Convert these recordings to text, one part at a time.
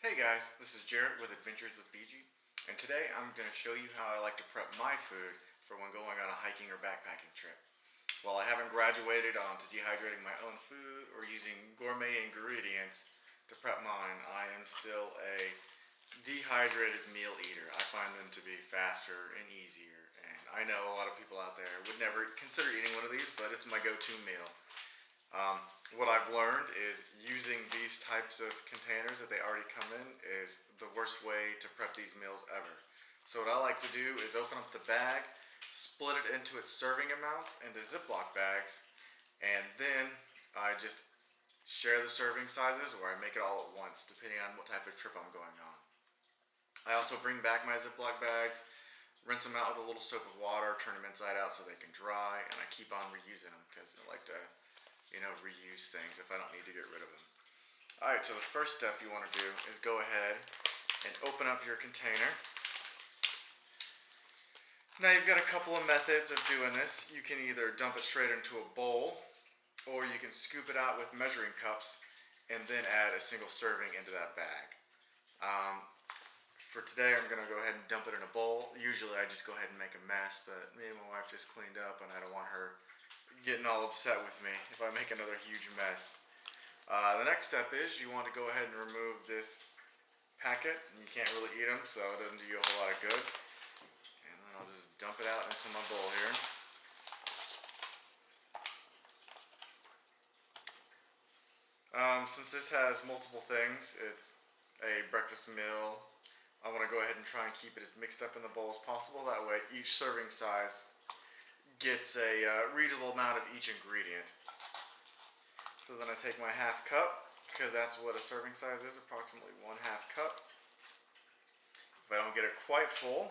Hey guys, this is Jarrett with Adventures with BeeGee, and today I'm going to show you how I like to prep my food for when going on a hiking or backpacking trip. While I haven't graduated onto dehydrating my own food or using gourmet ingredients to prep mine, I am still a dehydrated meal eater. I find them to be faster and easier, and I know a lot of people out there would never consider eating one of these, but it's my go-to meal. What I've learned is using these types of containers that they already come in is the worst way to prep these meals ever. So what I like to do is open up the bag, split it into its serving amounts into Ziploc bags, and then I just share the serving sizes or I make it all at once depending on what type of trip I'm going on. I also bring back my Ziploc bags, rinse them out with a little soap and water, turn them inside out so they can dry, and I keep on reusing them because I like to reuse things if I don't need to get rid of them. Alright, so the first step you want to do is go ahead and open up your container. Now you've got a couple of methods of doing this. You can either dump it straight into a bowl, or you can scoop it out with measuring cups and then add a single serving into that bag. For today I'm going to go ahead and dump it in a bowl. Usually I just go ahead and make a mess, but me and my wife just cleaned up and I don't want her getting all upset with me if I make another huge mess. The next step is you want to go ahead and remove this packet. You can't really eat them, so it doesn't do you a whole lot of good. And then I'll just dump it out into my bowl here. Since this has multiple things, it's a breakfast meal, I want to go ahead and try and keep it as mixed up in the bowl as possible. That way each serving size gets a reasonable amount of each ingredient. So then I take my half cup, because that's what a serving size is, approximately 1/2 cup. If I don't get it quite full,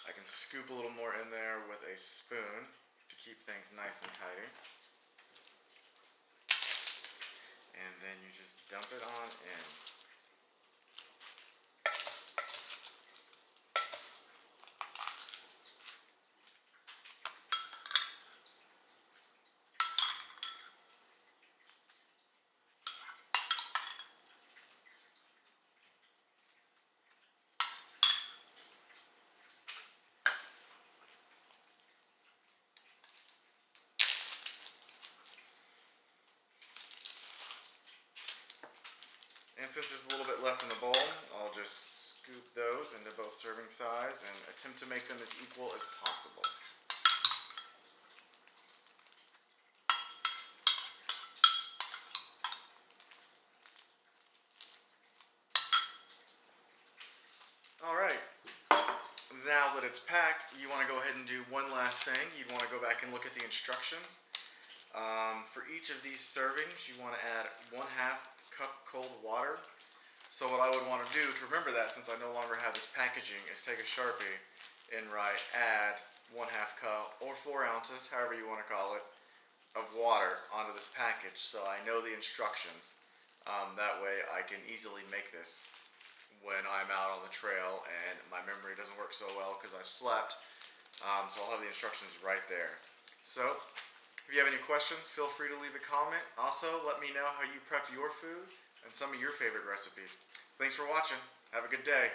I can scoop a little more in there with a spoon to keep things nice and tidy. And then you just dump it on in. And since there's a little bit left in the bowl, I'll just scoop those into both serving size and attempt to make them as equal as possible. Alright, now that it's packed, you want to go ahead and do one last thing. You'd want to go back and look at the instructions. For each of these servings, you want to add 1/2 cup cold water. So what I would want to do to remember that, since I no longer have this packaging, is take a Sharpie and write add 1/2 cup or 4 ounces, however you want to call it, of water onto this package so I know the instructions. That way I can easily make this when I'm out on the trail and my memory doesn't work so well because I've slept. So I'll have the instructions right there. So if you have any questions, feel free to leave a comment. Also, let me know how you prep your food and some of your favorite recipes. Thanks for watching. Have a good day.